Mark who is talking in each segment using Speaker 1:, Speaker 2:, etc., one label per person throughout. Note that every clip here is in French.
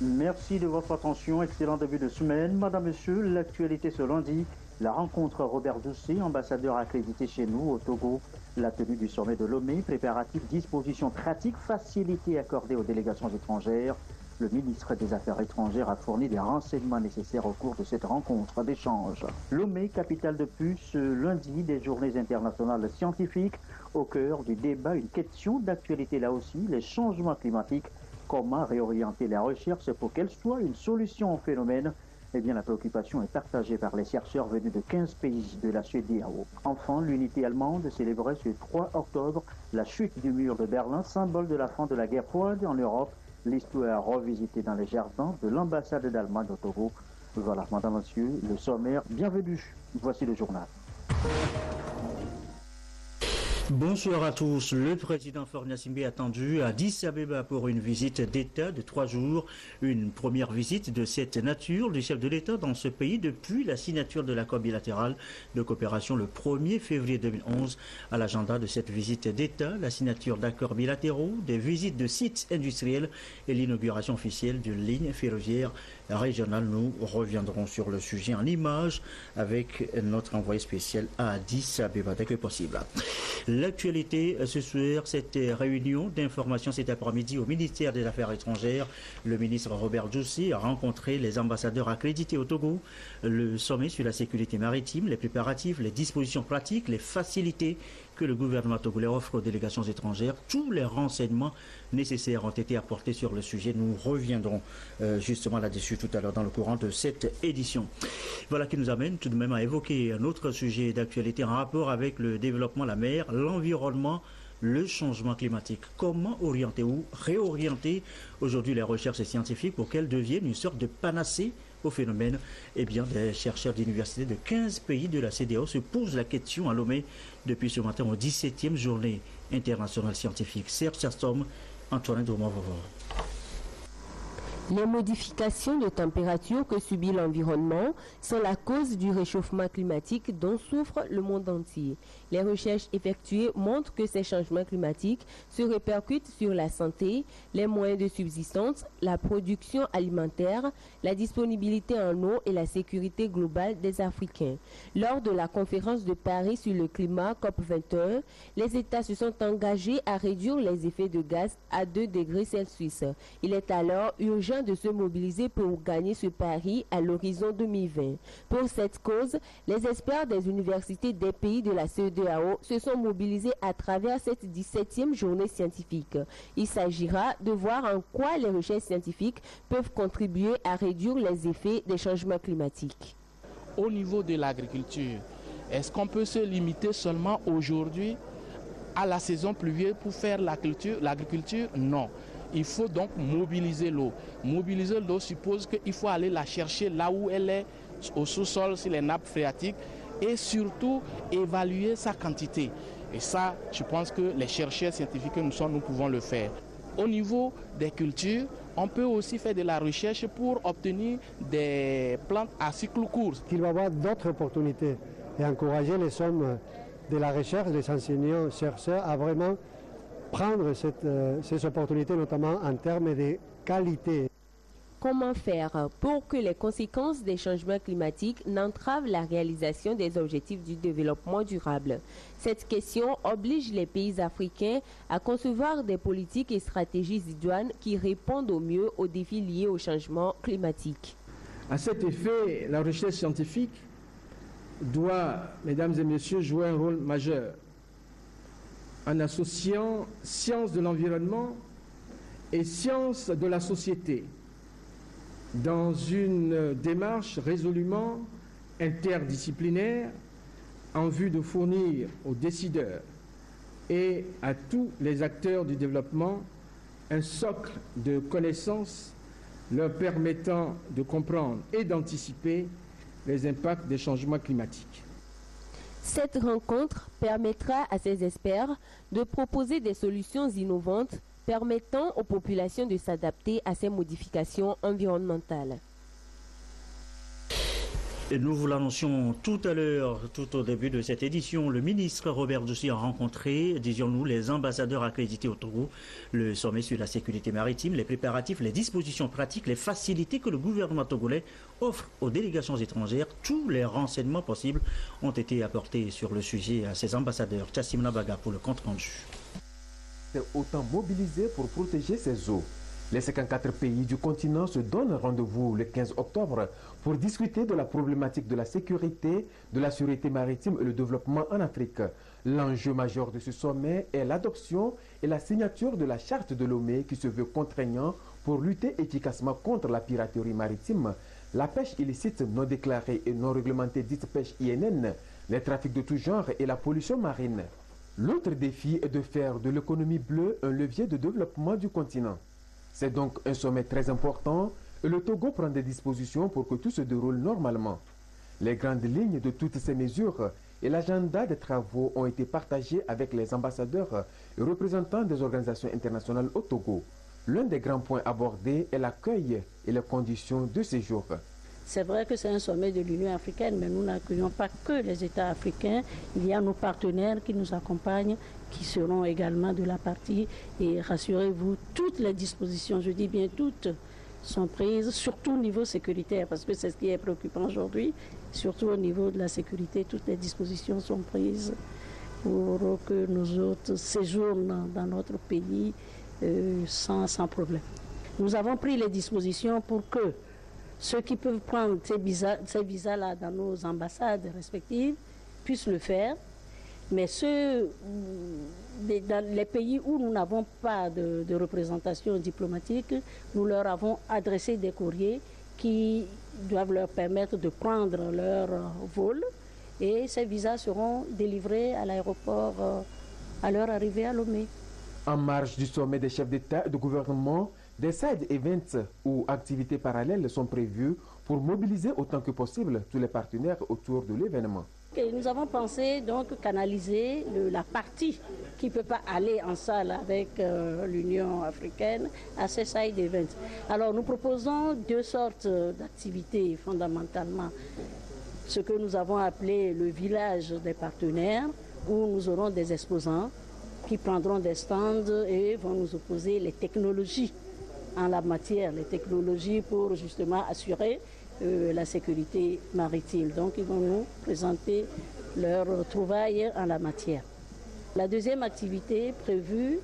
Speaker 1: Merci de votre attention. Excellent début de semaine. Madame, Monsieur, l'actualité ce lundi. La rencontre Robert Doucet, ambassadeur accrédité chez nous au Togo. La tenue du sommet de Lomé, préparatifs, dispositions pratiques, facilités accordées aux délégations étrangères. Le ministre des Affaires étrangères a fourni des renseignements nécessaires au cours de cette rencontre d'échange. Lomé, capitale de plus, ce lundi des journées internationales scientifiques. Au cœur du débat, une question d'actualité là aussi, les changements climatiques. Comment réorienter la recherche pour qu'elle soit une solution au phénomène? Eh bien, la préoccupation est partagée par les chercheurs venus de 15 pays de la CEDEAO. Enfin, l'unité allemande célébrait ce 3 octobre la chute du mur de Berlin, symbole de la fin de la guerre froide en Europe. L'histoire revisitée dans les jardins de l'ambassade d'Allemagne au Togo. Voilà, madame, monsieur, le sommaire. Bienvenue. Voici le journal.
Speaker 2: Bonsoir à tous. Le président Faure Gnassingbé est attendu à Addis Abeba pour une visite d'État de 3 jours. Une première visite de cette nature du chef de l'État dans ce pays depuis la signature de l'accord bilatéral de coopération le 1er février 2011. À l'agenda de cette visite d'État, la signature d'accords bilatéraux, des visites de sites industriels et l'inauguration officielle d'une ligne ferroviaire régionale. Nous reviendrons sur le sujet en images avec notre envoyé spécial à Addis Abeba dès que possible. L'actualité ce soir, cette réunion d'information cet après-midi au ministère des Affaires étrangères. Le ministre Robert Doucet a rencontré les ambassadeurs accrédités au Togo. Le sommet sur la sécurité maritime, les préparatifs, les dispositions pratiques, les facilités que le gouvernement togolais offre aux délégations étrangères. Tous les renseignements nécessaires ont été apportés sur le sujet. Nous reviendrons justement là-dessus tout à l'heure dans le courant de cette édition. Voilà qui nous amène tout de même à évoquer un autre sujet d'actualité en rapport avec le développement, la mer, l'environnement, le changement climatique. Comment orienter ou réorienter aujourd'hui les recherches scientifiques pour qu'elles deviennent une sorte de panacée au phénomène? Eh bien, des chercheurs d'universités de 15 pays de la CEDEAO se posent la question à Lomé depuis ce matin aux 17e journée internationale scientifique. Serge Chastom, Antoine Doumavovo.
Speaker 3: Les modifications de température que subit l'environnement sont la cause du réchauffement climatique dont souffre le monde entier. Les recherches effectuées montrent que ces changements climatiques se répercutent sur la santé, les moyens de subsistance, la production alimentaire, la disponibilité en eau et la sécurité globale des Africains. Lors de la conférence de Paris sur le climat COP21, les États se sont engagés à réduire les effets de gaz à 2 degrés Celsius. Il est alors urgent de se mobiliser pour gagner ce pari à l'horizon 2020. Pour cette cause, les experts des universités des pays de la CEDEAO se sont mobilisés à travers cette 17e journée scientifique. Il s'agira de voir en quoi les recherches scientifiques peuvent contribuer à réduire les effets des changements climatiques.
Speaker 4: Au niveau de l'agriculture, est-ce qu'on peut se limiter seulement aujourd'hui à la saison pluvieuse pour faire l'agriculture? Non. Il faut donc mobiliser l'eau. Mobiliser l'eau suppose qu'il faut aller la chercher là où elle est, au sous-sol, sur les nappes phréatiques, et surtout évaluer sa quantité. Et ça, je pense que les chercheurs scientifiques que nous sommes, nous pouvons le faire. Au niveau des cultures, on peut aussi faire de la recherche pour obtenir des plantes à cycle court.
Speaker 5: Il va y avoir d'autres opportunités et encourager les hommes de la recherche, les enseignants-chercheurs à vraiment prendre ces opportunités, notamment en termes de qualité.
Speaker 3: Comment faire pour que les conséquences des changements climatiques n'entravent la réalisation des objectifs du développement durable? Cette question oblige les pays africains à concevoir des politiques et stratégies idoines qui répondent au mieux aux défis liés au changement climatique.
Speaker 6: À cet effet, la recherche scientifique doit, mesdames et messieurs, jouer un rôle majeur en associant sciences de l'environnement et sciences de la société dans une démarche résolument interdisciplinaire en vue de fournir aux décideurs et à tous les acteurs du développement un socle de connaissances leur permettant de comprendre et d'anticiper les impacts des changements climatiques.
Speaker 3: Cette rencontre permettra à ces experts de proposer des solutions innovantes permettant aux populations de s'adapter à ces modifications environnementales.
Speaker 2: Et nous vous l'annoncions tout à l'heure, tout au début de cette édition, le ministre Robert Dussi a rencontré, disions-nous, les ambassadeurs accrédités au Togo. Le sommet sur la sécurité maritime, les préparatifs, les dispositions pratiques, les facilités que le gouvernement togolais offre aux délégations étrangères, tous les renseignements possibles ont été apportés sur le sujet à ces ambassadeurs. Chassim Nabaga pour le compte-rendu.
Speaker 7: C'est autant mobilisé pour protéger ces eaux. Les 54 pays du continent se donnent rendez-vous le 15 octobre pour discuter de la problématique de la sécurité, de la sûreté maritime et le développement en Afrique. L'enjeu majeur de ce sommet est l'adoption et la signature de la charte de Lomé qui se veut contraignant pour lutter efficacement contre la piraterie maritime, la pêche illicite non déclarée et non réglementée dite pêche INN, les trafics de tout genre et la pollution marine. L'autre défi est de faire de l'économie bleue un levier de développement du continent. C'est donc un sommet très important et le Togo prend des dispositions pour que tout se déroule normalement. Les grandes lignes de toutes ces mesures et l'agenda des travaux ont été partagés avec les ambassadeurs et représentants des organisations internationales au Togo. L'un des grands points abordés est l'accueil et les conditions de séjour.
Speaker 8: C'est vrai que c'est un sommet de l'Union africaine, mais nous n'accueillons pas que les États africains. Il y a nos partenaires qui nous accompagnent, qui seront également de la partie. Et rassurez-vous, toutes les dispositions, je dis bien toutes, sont prises, surtout au niveau sécuritaire, parce que c'est ce qui est préoccupant aujourd'hui. Surtout au niveau de la sécurité, toutes les dispositions sont prises pour que nos hôtes séjournent dans notre pays sans problème. Nous avons pris les dispositions pour que ceux qui peuvent prendre ces visas-là dans nos ambassades respectives puissent le faire. Mais ceux dans les pays où nous n'avons pas de représentation diplomatique, nous leur avons adressé des courriers qui doivent leur permettre de prendre leur vol. Et ces visas seront délivrés à l'aéroport à leur arrivée à Lomé.
Speaker 7: En marge du sommet des chefs d'État et de gouvernement, des side events ou activités parallèles sont prévues pour mobiliser autant que possible tous les partenaires autour de l'événement.
Speaker 8: Nous avons pensé donc canaliser la partie qui ne peut pas aller en salle avec l'Union africaine à ces side events. Alors nous proposons deux sortes d'activités fondamentalement. Ce que nous avons appelé le village des partenaires, où nous aurons des exposants qui prendront des stands et vont nous opposer les technologies en la matière, les technologies pour justement assurer la sécurité maritime. Donc ils vont nous présenter leurs trouvailles en la matière. La deuxième activité prévue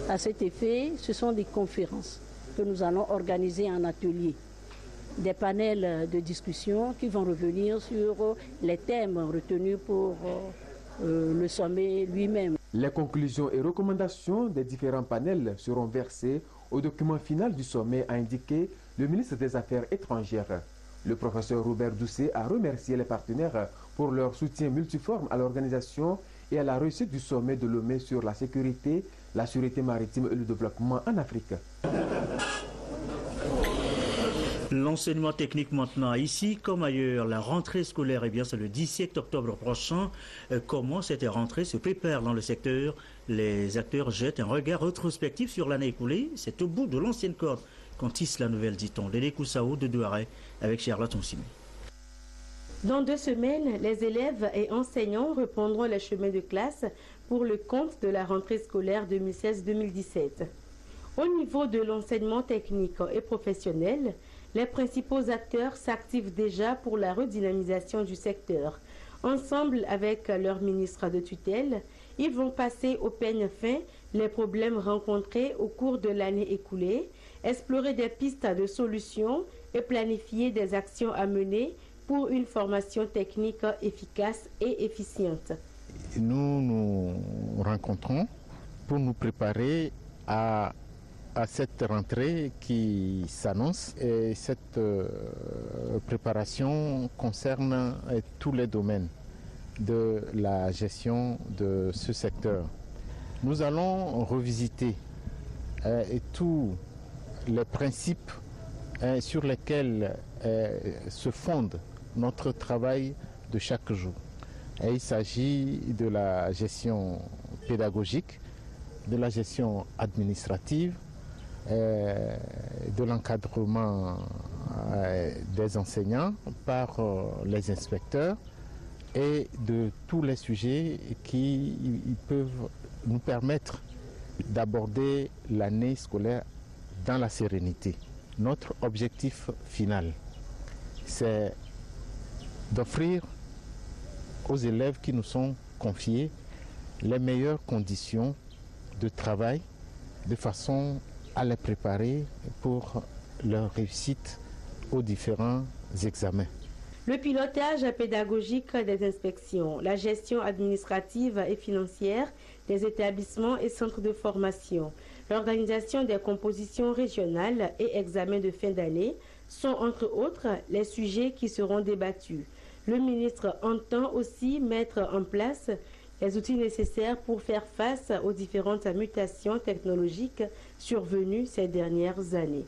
Speaker 8: à cet effet, ce sont des conférences que nous allons organiser en atelier. Des panels de discussion qui vont revenir sur les thèmes retenus pour le sommet lui-même.
Speaker 7: Les conclusions et recommandations des différents panels seront versées au document final du sommet, a indiqué le ministre des Affaires étrangères. Le professeur Robert Dussi a remercié les partenaires pour leur soutien multiforme à l'organisation et à la réussite du sommet de Lomé sur la sécurité, la sûreté maritime et le développement en Afrique.
Speaker 2: L'enseignement technique maintenant, ici comme ailleurs, la rentrée scolaire, eh bien c'est le 17 octobre prochain. Comment cette rentrée se prépare dans le secteur? Les acteurs jettent un regard rétrospectif sur l'année écoulée. C'est au bout de l'ancienne corde qu'on tisse la nouvelle, dit-on. Léné Koussaou de Douaré avec Charlotte Onsimi.
Speaker 3: Dans 2 semaines, les élèves et enseignants reprendront les chemins de classe pour le compte de la rentrée scolaire 2016-2017. Au niveau de l'enseignement technique et professionnel, les principaux acteurs s'activent déjà pour la redynamisation du secteur. Ensemble avec leur ministre de tutelle, ils vont passer au peigne fin les problèmes rencontrés au cours de l'année écoulée, explorer des pistes de solutions et planifier des actions à mener pour une formation technique efficace et efficiente.
Speaker 9: Nous nous rencontrons pour nous préparer à cette rentrée qui s'annonce, et cette préparation concerne tous les domaines de la gestion de ce secteur. Nous allons revisiter tous les principes sur lesquels se fonde notre travail de chaque jour. Et il s'agit de la gestion pédagogique, de la gestion administrative, de l'encadrement des enseignants, par les inspecteurs et de tous les sujets qui peuvent nous permettre d'aborder l'année scolaire dans la sérénité. Notre objectif final, c'est d'offrir aux élèves qui nous sont confiés les meilleures conditions de travail de façon à les préparer pour leur réussite aux différents examens.
Speaker 3: Le pilotage pédagogique des inspections, la gestion administrative et financière des établissements et centres de formation, l'organisation des compositions régionales et examens de fin d'année sont entre autres les sujets qui seront débattus. Le ministre entend aussi mettre en place les outils nécessaires pour faire face aux différentes mutations technologiques survenues ces dernières années.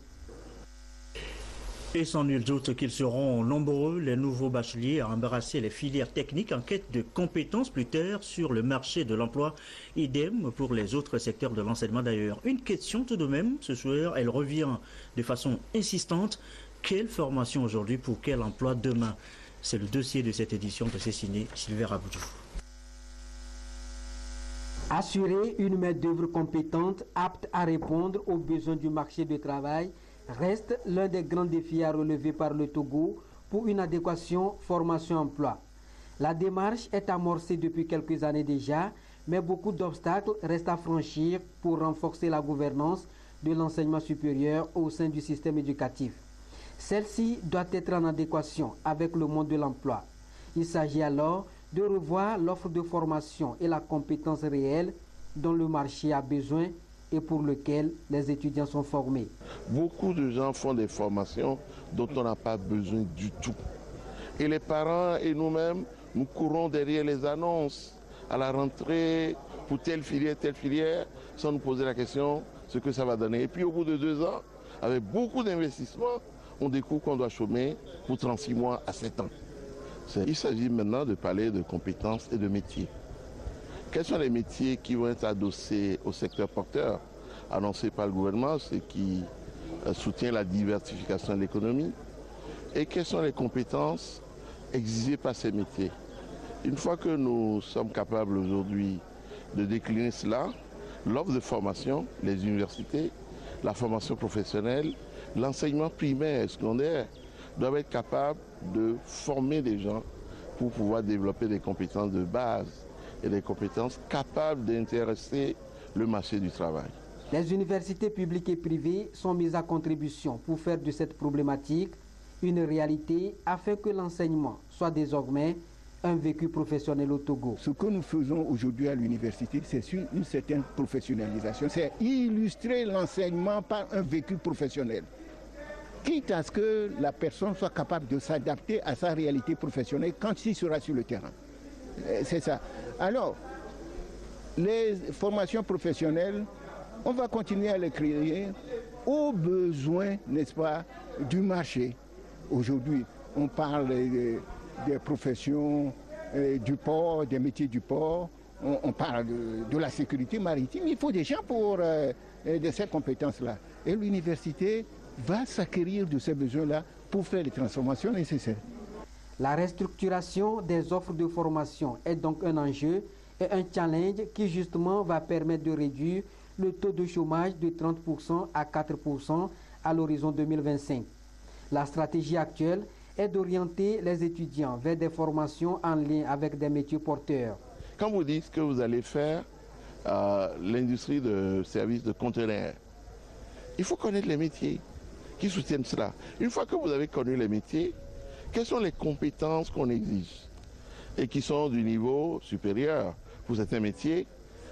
Speaker 2: Et sans nul doute qu'ils seront nombreux, les nouveaux bacheliers, à embrasser les filières techniques en quête de compétences plus tard sur le marché de l'emploi. Idem pour les autres secteurs de l'enseignement d'ailleurs. Une question tout de même, ce soir, elle revient de façon insistante. Quelle formation aujourd'hui pour quel emploi demain? C'est le dossier de cette édition de Cessiné, Sylvain Raboudou.
Speaker 10: Assurer une main-d'œuvre compétente, apte à répondre aux besoins du marché du travail, reste l'un des grands défis à relever par le Togo pour une adéquation formation-emploi. La démarche est amorcée depuis quelques années déjà, mais beaucoup d'obstacles restent à franchir pour renforcer la gouvernance de l'enseignement supérieur au sein du système éducatif. Celle-ci doit être en adéquation avec le monde de l'emploi. Il s'agit alors de revoir l'offre de formation et la compétence réelle dont le marché a besoin et pour lequel les étudiants sont formés.
Speaker 11: Beaucoup de gens font des formations dont on n'a pas besoin du tout. Et les parents et nous-mêmes, nous courons derrière les annonces à la rentrée pour telle filière, sans nous poser la question ce que ça va donner. Et puis au bout de 2 ans, avec beaucoup d'investissements, on découvre qu'on doit chômer pour 36 mois à 7 ans. Il s'agit maintenant de parler de compétences et de métiers. Quels sont les métiers qui vont être adossés au secteur porteur annoncé par le gouvernement, ce qui soutient la diversification de l'économie? Et quelles sont les compétences exigées par ces métiers? Une fois que nous sommes capables aujourd'hui de décliner cela, l'offre de formation, les universités, la formation professionnelle, l'enseignement primaire et secondaire doivent être capables de former des gens pour pouvoir développer des compétences de base et des compétences capables d'intéresser le marché du travail.
Speaker 10: Les universités publiques et privées sont mises à contribution pour faire de cette problématique une réalité afin que l'enseignement soit désormais un vécu professionnel au Togo.
Speaker 12: Ce que nous faisons aujourd'hui à l'université, c'est une certaine professionnalisation. C'est illustrer l'enseignement par un vécu professionnel. Quitte à ce que la personne soit capable de s'adapter à sa réalité professionnelle quand il sera sur le terrain. C'est ça. Alors, les formations professionnelles, on va continuer à les créer aux besoins, n'est-ce pas, du marché. Aujourd'hui, on parle des professions du port, des métiers du port, on parle de la sécurité maritime. Il faut des gens pour de ces compétences-là. Et l'université va s'acquérir de ces besoins-là pour faire les transformations nécessaires.
Speaker 10: La restructuration des offres de formation est donc un enjeu et un challenge qui justement va permettre de réduire le taux de chômage de 30% à 4% à l'horizon 2025. La stratégie actuelle est d'orienter les étudiants vers des formations en lien avec des métiers porteurs.
Speaker 11: Quand vous dites que vous allez faire l'industrie de services de conteneurs, il faut connaître les métiers qui soutiennent cela. Une fois que vous avez connu les métiers, quelles sont les compétences qu'on exige et qui sont du niveau supérieur pour certains métiers,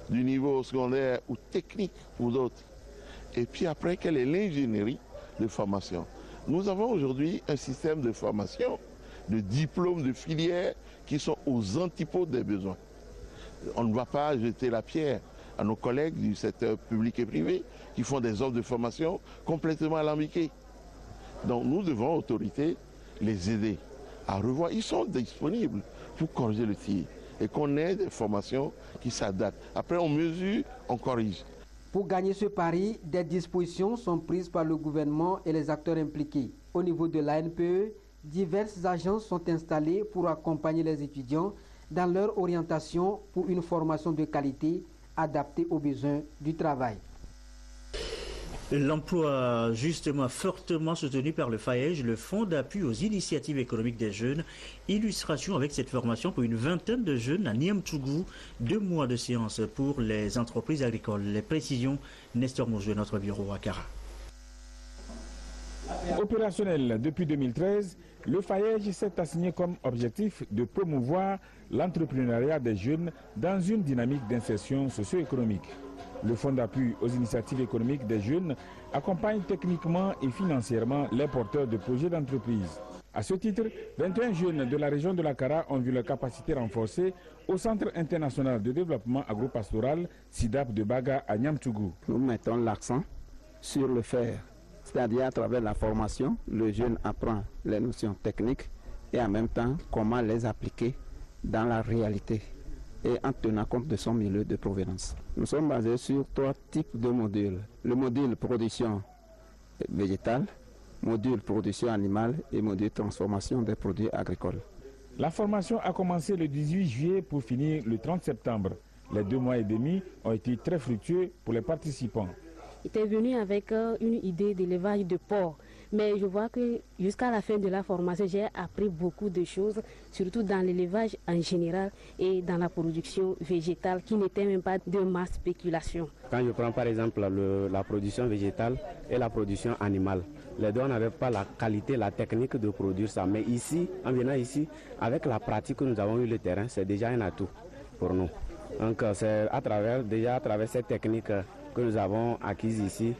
Speaker 11: du niveau secondaire ou technique pour d'autres. Et puis après, quelle est l'ingénierie de formation? Nous avons aujourd'hui un système de formation, de diplômes de filières qui sont aux antipodes des besoins. On ne va pas jeter la pierre à nos collègues du secteur public et privé qui font des offres de formation complètement alambiquées. Donc nous devons, autorités, les aider à revoir. Ils sont disponibles pour corriger le tir et qu'on ait des formations qui s'adaptent. Après, on mesure, on corrige.
Speaker 10: Pour gagner ce pari, des dispositions sont prises par le gouvernement et les acteurs impliqués. Au niveau de l'ANPE, diverses agences sont installées pour accompagner les étudiants dans leur orientation pour une formation de qualité adaptée aux besoins du travail.
Speaker 2: L'emploi, justement, fortement soutenu par le FAEJ, le Fonds d'appui aux initiatives économiques des jeunes. Illustration avec cette formation pour une vingtaine de jeunes à Niamtougou. 2 mois de séance pour les entreprises agricoles. Les précisions, Nestor Moujou, notre bureau à Kara.
Speaker 13: Opérationnel depuis 2013, le FAEJ s'est assigné comme objectif de promouvoir l'entrepreneuriat des jeunes dans une dynamique d'insertion socio-économique. Le Fonds d'appui aux initiatives économiques des jeunes accompagne techniquement et financièrement les porteurs de projets d'entreprise. À ce titre, 21 jeunes de la région de la Kara ont vu leurs capacités renforcées au Centre international de développement agropastoral SIDAP de Baga à Niamtougou.
Speaker 14: Nous mettons l'accent sur le faire, c'est-à-dire à travers la formation, le jeune apprend les notions techniques et en même temps comment les appliquer dans la réalité et en tenant compte de son milieu de provenance. Nous sommes basés sur 3 types de modules. Le module production végétale, module production animale et module transformation des produits agricoles.
Speaker 13: La formation a commencé le 18 juillet pour finir le 30 septembre. Les 2 mois et demi ont été très fructueux pour les participants.
Speaker 15: J'étais venu avec une idée d'élevage de porc. Mais je vois que jusqu'à la fin de la formation, j'ai appris beaucoup de choses, surtout dans l'élevage en général et dans la production végétale qui n'était même pas de ma spéculation.
Speaker 16: Quand je prends par exemple la production végétale et la production animale, les deux n'avaient pas la qualité, la technique de produire ça. Mais ici, en venant ici, avec la pratique que nous avons eu le terrain, c'est déjà un atout pour nous. Donc c'est à travers cette technique que nous avons acquise ici,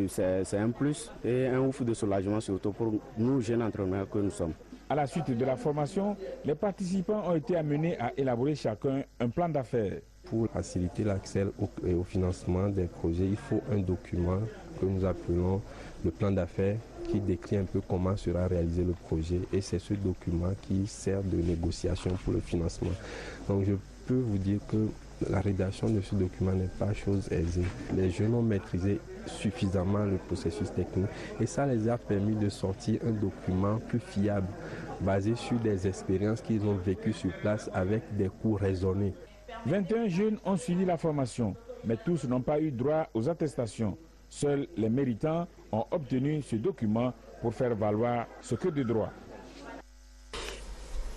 Speaker 16: c'est un plus et un ouf de soulagement surtout pour nous jeunes entrepreneurs que nous sommes.
Speaker 13: À la suite de la formation, les participants ont été amenés à élaborer chacun un plan d'affaires.
Speaker 17: Pour faciliter l'accès au financement des projets, il faut un document que nous appelons le plan d'affaires qui décrit un peu comment sera réalisé le projet et c'est ce document qui sert de négociation pour le financement. Donc je peux vous dire que la rédaction de ce document n'est pas chose aisée. Les jeunes ont maîtrisé suffisamment le processus technique et ça les a permis de sortir un document plus fiable, basé sur des expériences qu'ils ont vécues sur place avec des coûts raisonnés.
Speaker 13: 21 jeunes ont suivi la formation, mais tous n'ont pas eu droit aux attestations. Seuls les méritants ont obtenu ce document pour faire valoir ce que de droit.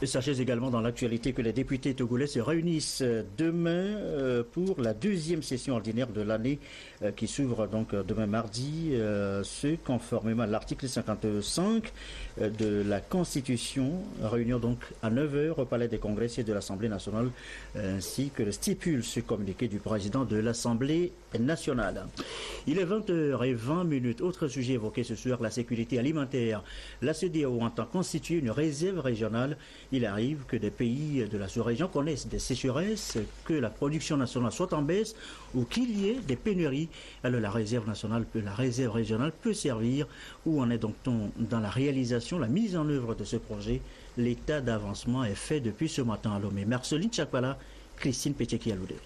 Speaker 2: Et sachez également dans l'actualité que les députés togolais se réunissent demain pour la 2e session ordinaire de l'année qui s'ouvre donc demain mardi, ce conformément à l'article 55 de la Constitution. Réunion donc à 9h au Palais des Congrès de l'Assemblée nationale, ainsi que le stipule ce communiqué du président de l'Assemblée nationale. Il est 20h20. Autre sujet évoqué ce soir, la sécurité alimentaire. La CEDEAO entend constituer une réserve régionale. Il arrive que des pays de la sous-région connaissent des sécheresses, que la production nationale soit en baisse ou qu'il y ait des pénuries. Alors la réserve régionale peut servir. Où en est donc-on dans la réalisation, la mise en œuvre de ce projet? L'état d'avancement est fait depuis ce matin à Lomé. Marceline Chakpala, Christine Pétcheki-Aloudé.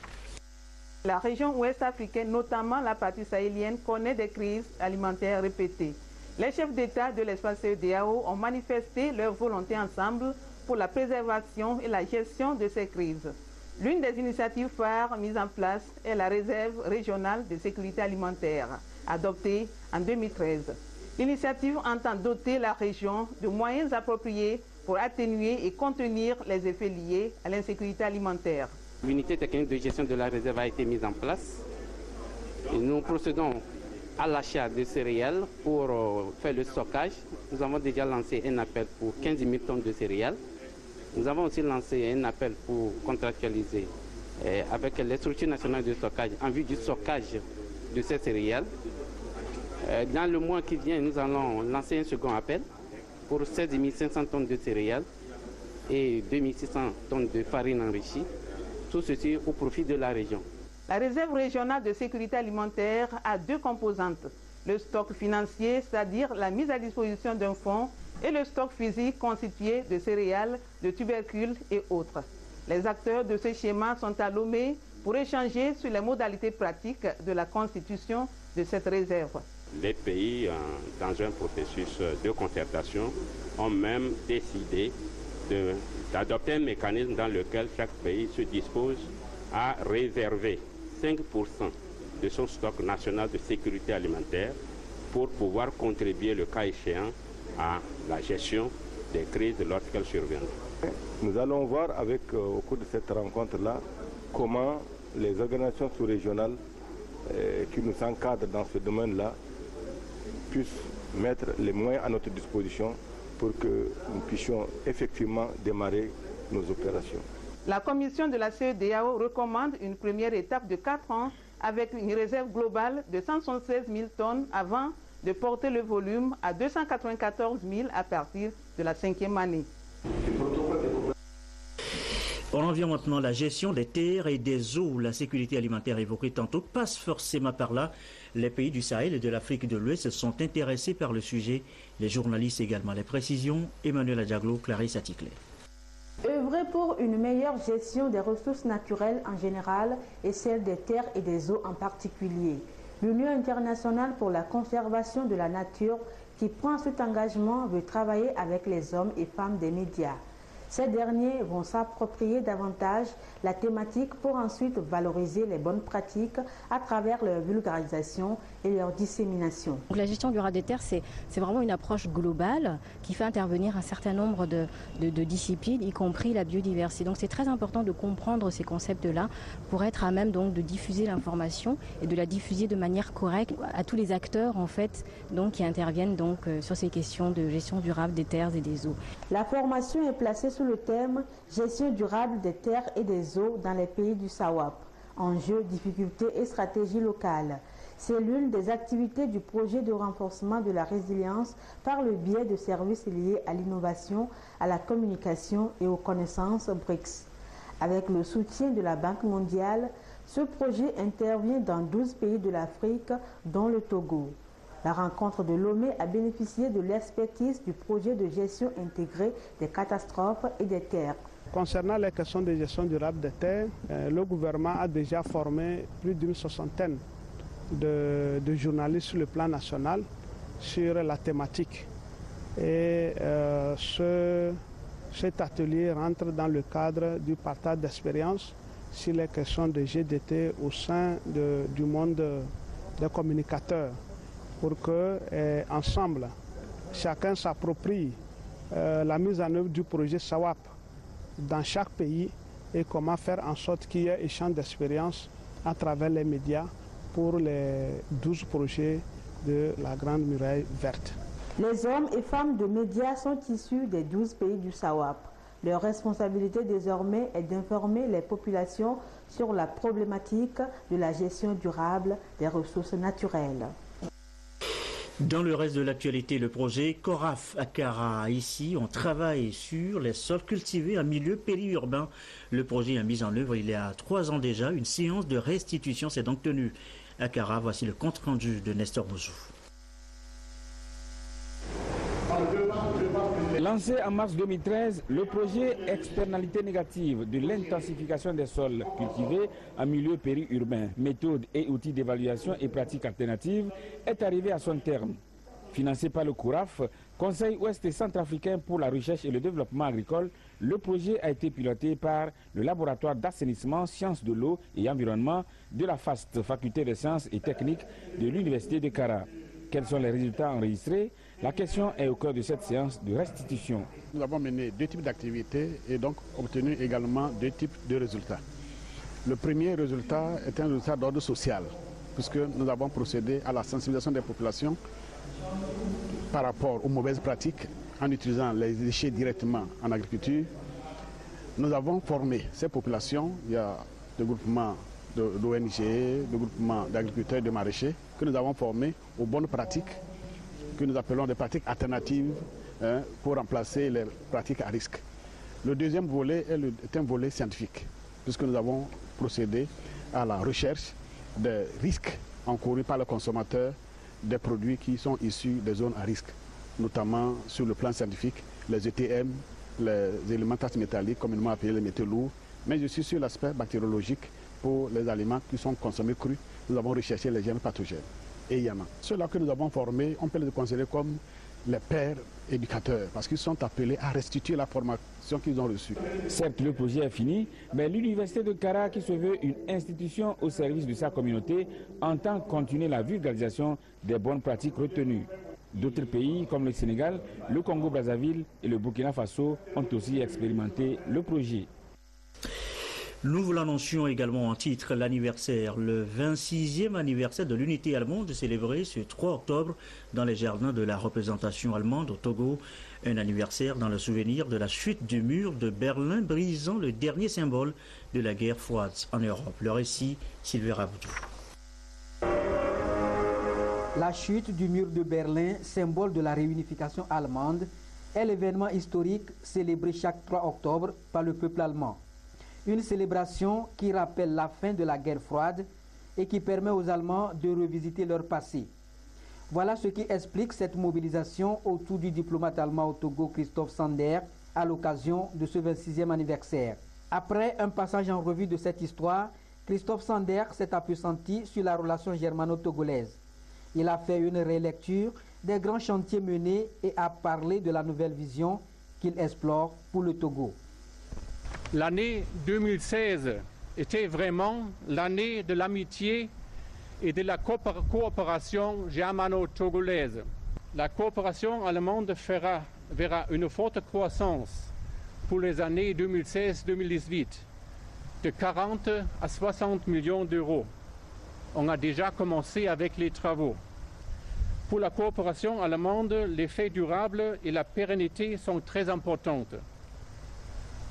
Speaker 18: La région ouest africaine, notamment la partie sahélienne, connaît des crises alimentaires répétées. Les chefs d'État de l'espace CEDEAO ont manifesté leur volonté ensemble pour la préservation et la gestion de ces crises. L'une des initiatives phares mises en place est la réserve régionale de sécurité alimentaire, adoptée en 2013. L'initiative entend doter la région de moyens appropriés pour atténuer et contenir les effets liés à l'insécurité alimentaire.
Speaker 16: L'unité technique de gestion de la réserve a été mise en place. Et nous procédons à l'achat de céréales pour faire le stockage. Nous avons déjà lancé un appel pour 15 000 tonnes de céréales. Nous avons aussi lancé un appel pour contractualiser avec les structures nationales de stockage en vue du stockage de ces céréales. Dans le mois qui vient, nous allons lancer un second appel pour 16 500 tonnes de céréales et 2 600 tonnes de farine enrichie. Tout ceci au profit de la région.
Speaker 18: La réserve régionale de sécurité alimentaire a 2 composantes. Le stock financier, c'est-à-dire la mise à disposition d'un fonds, et le stock physique constitué de céréales, de tubercules et autres. Les acteurs de ce schéma sont à Lomé pour échanger sur les modalités pratiques de la constitution de cette réserve.
Speaker 16: Les pays, dans un processus de concertation, ont même décidé d'adopter un mécanisme dans lequel chaque pays se dispose à réserver 5% de son stock national de sécurité alimentaire pour pouvoir contribuer, le cas échéant, à la gestion des crises lorsqu'elles surviennent.
Speaker 19: Nous allons voir au cours de cette rencontre-là comment les organisations sous-régionales qui nous encadrent dans ce domaine-là puissent mettre les moyens à notre disposition pour que nous puissions effectivement démarrer nos opérations.
Speaker 18: La commission de la CEDEAO recommande une première étape de 4 ans avec une réserve globale de 176 000 tonnes avant de porter le volume à 294 000 à partir de la 5e année.
Speaker 2: On en vient maintenant à la gestion des terres et des eaux. La sécurité alimentaire évoquée tantôt passe forcément par là. Les pays du Sahel et de l'Afrique de l'Ouest sont intéressés par le sujet. Les journalistes également. Les précisions, Emmanuel Adjaglo, Clarisse Aticlé.
Speaker 20: Œuvrer pour une meilleure gestion des ressources naturelles en général et celle des terres et des eaux en particulier. L'Union internationale pour la conservation de la nature qui prend cet engagement veut travailler avec les hommes et femmes des médias. Ces derniers vont s'approprier davantage la thématique pour ensuite valoriser les bonnes pratiques à travers leur vulgarisation et leur dissémination.
Speaker 21: Donc la gestion durable des terres, c'est vraiment une approche globale qui fait intervenir un certain nombre de disciplines, y compris la biodiversité. Donc c'est très important de comprendre ces concepts-là pour être à même donc de diffuser l'information et de la diffuser de manière correcte à tous les acteurs en fait donc qui interviennent donc sur ces questions de gestion durable des terres et des eaux.
Speaker 20: La formation est placée sous le thème « Gestion durable des terres et des eaux dans les pays du SAWAP ». Enjeux, difficultés et stratégies locales. C'est l'une des activités du projet de renforcement de la résilience par le biais de services liés à l'innovation, à la communication et aux connaissances BRICS. Avec le soutien de la Banque mondiale, ce projet intervient dans 12 pays de l'Afrique, dont le Togo. La rencontre de Lomé a bénéficié de l'expertise du projet de gestion intégrée des catastrophes et des terres.
Speaker 22: Concernant les questions de gestion durable des terres, le gouvernement a déjà formé plus d'une soixantaine de journalistes sur le plan national sur la thématique. Et cet atelier rentre dans le cadre du partage d'expérience sur les questions de GDT au sein du monde des communicateurs, pour que ensemble chacun s'approprie la mise en œuvre du projet SAWAP dans chaque pays et comment faire en sorte qu'il y ait échange d'expérience à travers les médias pour les 12 projets de la Grande Muraille Verte.
Speaker 20: Les hommes et femmes de médias sont issus des 12 pays du SAWAP. Leur responsabilité désormais est d'informer les populations sur la problématique de la gestion durable des ressources naturelles.
Speaker 2: Dans le reste de l'actualité, le projet Coraf Akara. Ici, on travaille sur les sols cultivés en milieu périurbain. Le projet a mis en œuvre il y a 3 ans déjà. Une séance de restitution s'est donc tenue. Akara, voici le compte-rendu de Nestor Bouzou.
Speaker 13: Lancé en mars 2013, le projet Externalité négative de l'intensification des sols cultivés en milieu périurbain, méthodes et outils d'évaluation et pratiques alternatives est arrivé à son terme. Financé par le CORAF, Conseil ouest et centrafricain pour la recherche et le développement agricole, le projet a été piloté par le laboratoire d'assainissement, sciences de l'eau et environnement de la FAST, Faculté des sciences et techniques de l'Université de Kara. Quels sont les résultats enregistrés? La question est au cœur de cette séance de restitution.
Speaker 23: Nous avons mené 2 types d'activités et donc obtenu également 2 types de résultats. Le premier résultat est un résultat d'ordre social, puisque nous avons procédé à la sensibilisation des populations par rapport aux mauvaises pratiques en utilisant les déchets directement en agriculture. Nous avons formé ces populations, il y a des groupements d'ONG, des groupements d'agriculteurs et de maraîchers que nous avons formés aux bonnes pratiques que nous appelons des pratiques alternatives pour remplacer les pratiques à risque. Le deuxième volet est un volet scientifique, puisque nous avons procédé à la recherche des risques encourus par le consommateur des produits qui sont issus des zones à risque, notamment sur le plan scientifique, les ETM, les éléments métalliques, communément appelés les métaux lourds, mais aussi sur l'aspect bactériologique, pour les aliments qui sont consommés crus, nous avons recherché les germes pathogènes. Et il y en a. Ceux-là que nous avons formés, on peut les considérer comme les pères éducateurs, parce qu'ils sont appelés à restituer la formation qu'ils ont reçue.
Speaker 13: Certes, le projet est fini, mais l'université de Kara, qui se veut une institution au service de sa communauté, entend continuer la vulgarisation des bonnes pratiques retenues. D'autres pays, comme le Sénégal, le Congo-Brazzaville et le Burkina Faso, ont aussi expérimenté le projet.
Speaker 2: Nous vous l'annoncions également en titre, l'anniversaire, le 26e anniversaire de l'unité allemande célébré ce 3 octobre dans les jardins de la représentation allemande au Togo. Un anniversaire dans le souvenir de la chute du mur de Berlin, brisant le dernier symbole de la guerre froide en Europe. Le récit, Sylvain Rabdou.
Speaker 10: La chute du mur de Berlin, symbole de la réunification allemande, est l'événement historique célébré chaque 3 octobre par le peuple allemand. Une célébration qui rappelle la fin de la guerre froide et qui permet aux Allemands de revisiter leur passé. Voilà ce qui explique cette mobilisation autour du diplomate allemand au Togo Christophe Sander à l'occasion de ce 26e anniversaire. Après un passage en revue de cette histoire, Christophe Sander s'est appesanti sur la relation germano-togolaise. Il a fait une relecture des grands chantiers menés et a parlé de la nouvelle vision qu'il explore pour le Togo.
Speaker 1: L'année 2016 était vraiment l'année de l'amitié et de la coopération germano-togolaise. La coopération allemande verra une forte croissance pour les années 2016-2018, de 40 à 60 millions d'euros. On a déjà commencé avec les travaux. Pour la coopération allemande, l'effet durable et la pérennité sont très importantes.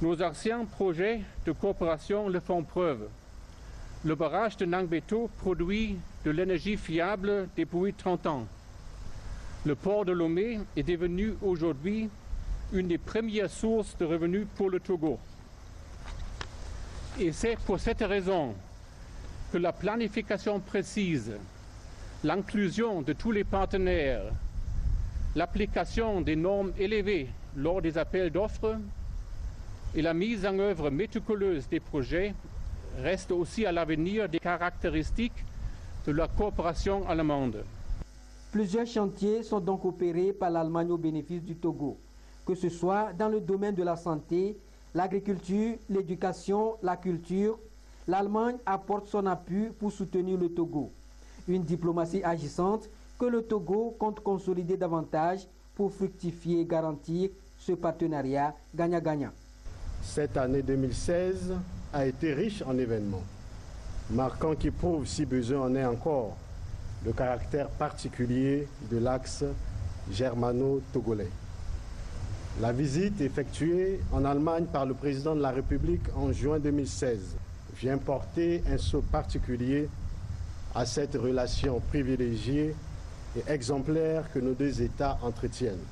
Speaker 1: Nos anciens projets de coopération le font preuve. Le barrage de Nangbeto produit de l'énergie fiable depuis 30 ans. Le port de Lomé est devenu aujourd'hui une des premières sources de revenus pour le Togo. Et c'est pour cette raison que la planification précise, l'inclusion de tous les partenaires, l'application des normes élevées lors des appels d'offres et la mise en œuvre méticuleuse des projets restent aussi à l'avenir des caractéristiques de la coopération allemande.
Speaker 10: Plusieurs chantiers sont donc opérés par l'Allemagne au bénéfice du Togo, que ce soit dans le domaine de la santé, l'agriculture, l'éducation, la culture. L'Allemagne apporte son appui pour soutenir le Togo. Une diplomatie agissante que le Togo compte consolider davantage pour fructifier et garantir ce partenariat gagnant-gagnant.
Speaker 4: Cette année 2016 a été riche en événements, marquant qui prouve, si besoin en est encore, le caractère particulier de l'axe germano-togolais. La visite effectuée en Allemagne par le président de la République en juin 2016 vient porter un sceau particulier à cette relation privilégiée et exemplaire que nos deux États entretiennent.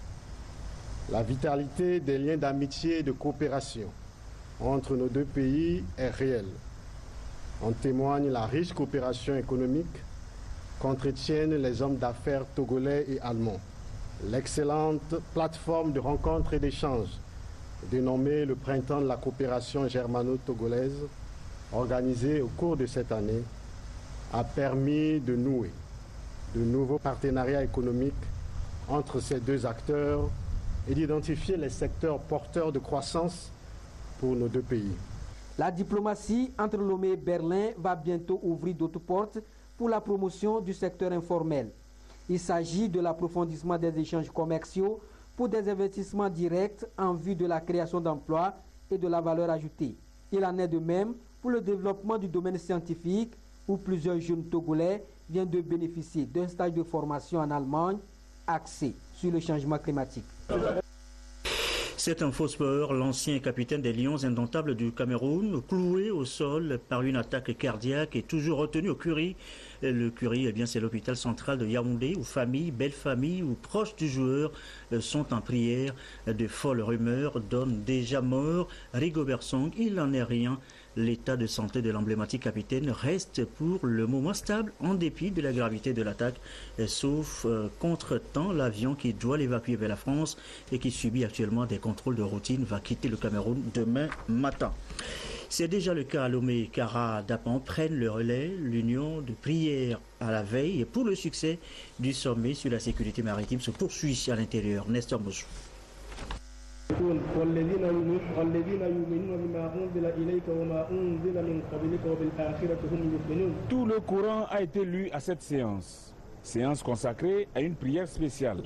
Speaker 4: La vitalité des liens d'amitié et de coopération entre nos deux pays est réelle. En témoigne la riche coopération économique qu'entretiennent les hommes d'affaires togolais et allemands. L'excellente plateforme de rencontres et d'échanges, dénommée le Printemps de la coopération germano-togolaise, organisée au cours de cette année, a permis de nouer de nouveaux partenariats économiques entre ces deux acteurs et d'identifier les secteurs porteurs de croissance pour nos deux pays.
Speaker 10: La diplomatie entre Lomé et Berlin va bientôt ouvrir d'autres portes pour la promotion du secteur informel. Il s'agit de l'approfondissement des échanges commerciaux pour des investissements directs en vue de la création d'emplois et de la valeur ajoutée. Il en est de même pour le développement du domaine scientifique où plusieurs jeunes Togolais viennent de bénéficier d'un stage de formation en Allemagne axé sur le changement climatique.
Speaker 2: C'est un faux sport. L'ancien capitaine des Lions indomptables du Cameroun, cloué au sol par une attaque cardiaque, est toujours retenu au Curie. Le Curie, eh bien, c'est l'hôpital central de Yaoundé où famille, belle famille ou proches du joueur sont en prière. De folles rumeurs donnent déjà mort Rigobert Song. Il n'en est rien. L'état de santé de l'emblématique capitaine reste pour le moment stable en dépit de la gravité de l'attaque, sauf contre-temps, l'avion qui doit l'évacuer vers la France et qui subit actuellement des contrôles de routine va quitter le Cameroun demain matin. C'est déjà le cas à Lomé. Kara Dapan prennent le relais. L'union de prière à la veille pour le succès du sommet sur la sécurité maritime se poursuit à l'intérieur. Nestor Moussou.
Speaker 13: Tout le Coran a été lu à cette séance consacrée à une prière spéciale.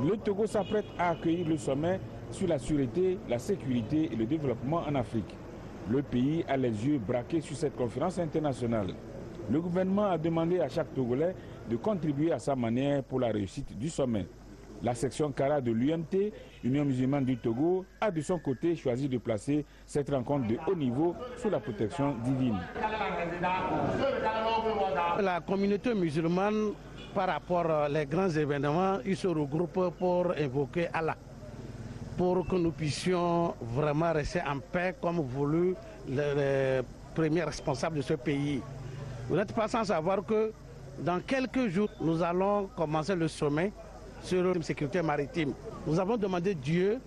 Speaker 13: Le Togo s'apprête à accueillir le sommet sur la sûreté, la sécurité et le développement en Afrique. Le pays a les yeux braqués sur cette conférence internationale. Le gouvernement a demandé à chaque Togolais de contribuer à sa manière pour la réussite du sommet. La section Kara de l'UMT, Union musulmane du Togo, a de son côté choisi de placer cette rencontre de haut niveau sous la protection divine.
Speaker 5: La communauté musulmane, par rapport aux grands événements, ils se regroupent pour invoquer Allah, pour que nous puissions vraiment rester en paix comme voulu les premiers responsables de ce pays. Vous n'êtes pas sans savoir que dans quelques jours, nous allons commencer le sommet sur la sécurité maritime. Nous avons demandé Dieu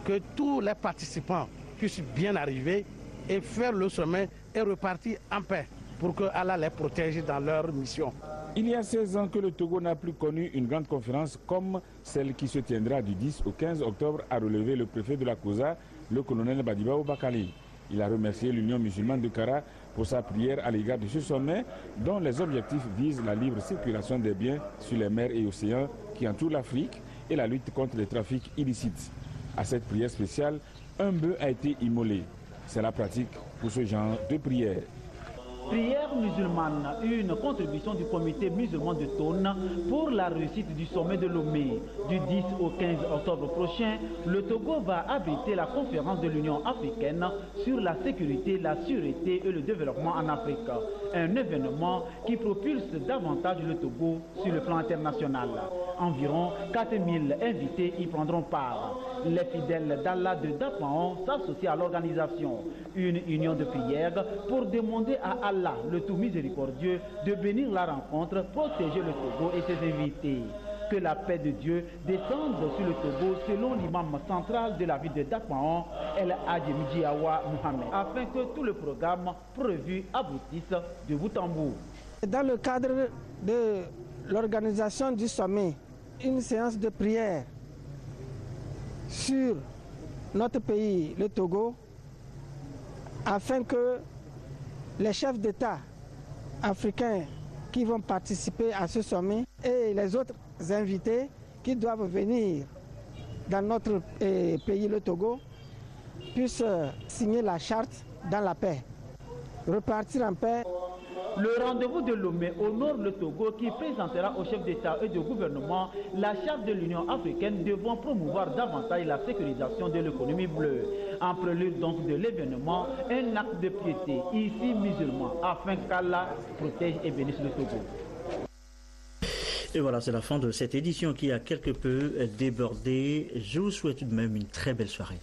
Speaker 5: que tous les participants puissent bien arriver et faire le sommet et repartir en paix pour que Allah les protège dans leur mission.
Speaker 13: Il y a 16 ans que le Togo n'a plus connu une grande conférence comme celle qui se tiendra du 10 au 15 octobre, a relevé le préfet de la COSA, le colonel Badiba Oubakali. Il a remercié l'Union musulmane de Kara pour sa prière à l'égard de ce sommet dont les objectifs visent la libre circulation des biens sur les mers et océans qui entourent l'Afrique et la lutte contre les trafics illicites. À cette prière spéciale, un bœuf a été immolé. C'est la pratique pour ce genre de prière.
Speaker 6: Prière musulmane, une contribution du comité musulman de Tone pour la réussite du sommet de Lomé. Du 10 au 15 octobre prochain, le Togo va abriter la conférence de l'Union africaine sur la sécurité, la sûreté et le développement en Afrique. Un événement qui propulse davantage le Togo sur le plan international. Environ 4000 invités y prendront part. Les fidèles d'Allah de Dapaon s'associent à l'organisation. Une union de prière pour demander à Allah, le tout miséricordieux, de bénir la rencontre, protéger le Togo et ses invités. Que la paix de Dieu descende sur le Togo selon l'imam central de la ville de Dapaon, El Hadji Midjiawa Mohamed, afin que tout le programme prévu aboutisse de bout en bout.
Speaker 8: Dans le cadre de l'organisation du sommet, une séance de prière sur notre pays, le Togo, afin que les chefs d'État africains qui vont participer à ce sommet et les autres invités qui doivent venir dans notre pays, le Togo, puissent signer la charte dans la paix, repartir en paix.
Speaker 6: Le rendez-vous de Lomé honore le Togo qui présentera aux chefs d'État et de gouvernement la charte de l'Union africaine devant promouvoir davantage la sécurisation de l'économie bleue. En prélude donc de l'événement, un acte de piété, ici musulman, afin qu'Allah protège et bénisse le Togo.
Speaker 2: Et voilà, c'est la fin de cette édition qui a quelque peu débordé. Je vous souhaite tout de même une très belle soirée.